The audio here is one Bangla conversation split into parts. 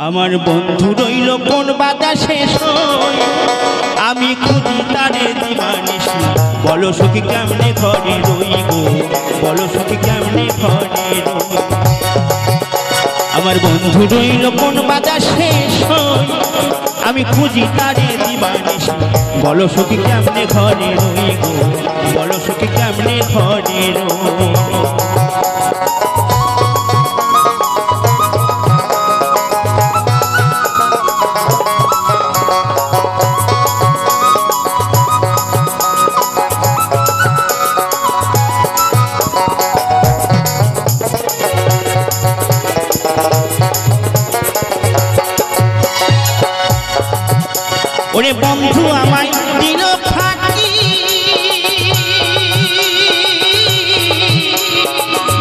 আমার বন্ধু রইল কোন বাতাসে শোয়, আমি খুঁজি তারে দিবানিশি। বলো সখী কেমনে ঘরে রই গো, বলো সখী কেমনে ঘরে রই। আমার বন্ধু রইল কোন বাতাসে শোয়, আমি খুঁজি তারে দিবানিশি। বলো সখী কেমনে ঘরে রই গো, বলো সখী কেমনে ঘরে রই। ওরে বন্ধু আমায় দিল ফাঁকি,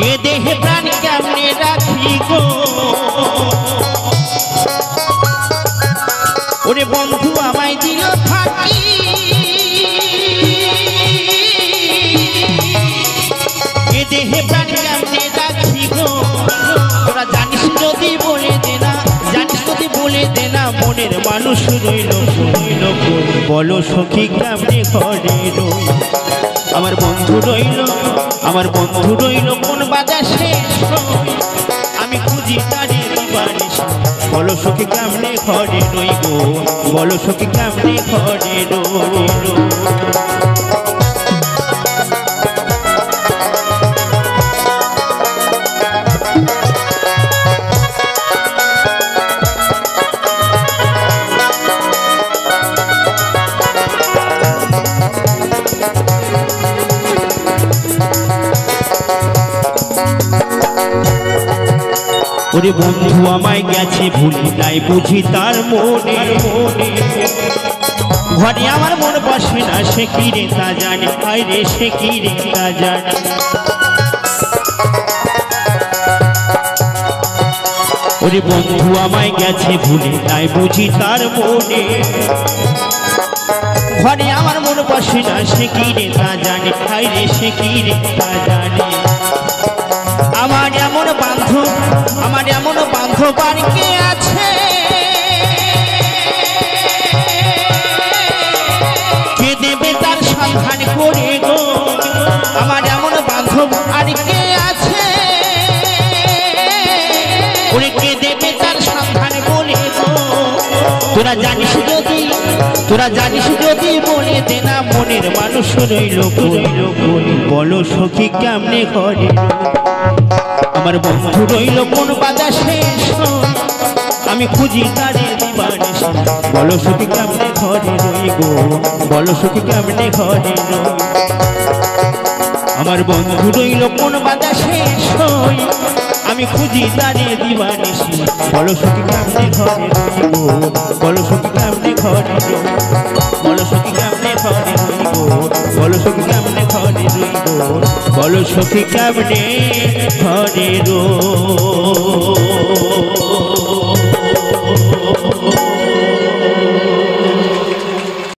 এ দেহে প্রাণ কেমনে রাখি গো। ওরে বন্ধু আমায় দিল ফাঁকি, এ দেহে প্রাণ কেমনে রাখি গো। তোরা জানিস যদি বলে দে না, জানিস যদি বলে দে না, মনের মানুষ রইল রইল। বলো সখী কেমনে ঘরে রই। আমার বন্ধু রইল, আমার বন্ধু রইল কোন বাতাসে শোয়, আমি খুঁজি তারে দিবানিশি। বলো সখী কেমনে ঘরে রই গো, বলো সখী কেমনে ঘরে রই। ওরে বন্ধু আমায় গেছে ভুলি নাই বুঝি তার মনে মনে। ঘরে আমার মন বসে না, সে কি রে তা জানে, হায় রে সে কি রে তা জানে। ওরে বন্ধু আমায় গেছে ভুলি নাই বুঝি তার মনে। ঘরে আমার মন বসে না, সে কি রে তা জানে, হায় রে সে কি রে তা জানে। আমার এমন বান্ধব, আমার এমন বান্ধব আর কে আছে, কে দেবে তার সন্ধান করে গো। আমার এমন বান্ধব আর কে আছে, ওরে কে দেবে তার সন্ধান বলে গো। তোরা জানিস যদি, তোরা জানিস যদি বলে দে না, মনের মানুষ রইল কইল কই। বলো সখী কেমনে ঘরে রই। আমার বন্ধু রইল কোন বাতাসে শোয়, আমি খুঁজি তারে দিবানিশি। বলো সখী কেমনে ঘরে রই গো, বলো সখী কেমনে ঘরে রই। আমার বন্ধু রইল কোন বাতাসে শোয়, আমি খুঁজি তারে দিবানিশি। বলো সখী কেমনে ঘরে রই গো, বলো সখী কেমনে ঘরে রই। বলো সখী কেমনে ঘরে রই গো, বলো সখী কেমনে ঘরে রই গো, বলো সখী কেমনে ঘরে রই।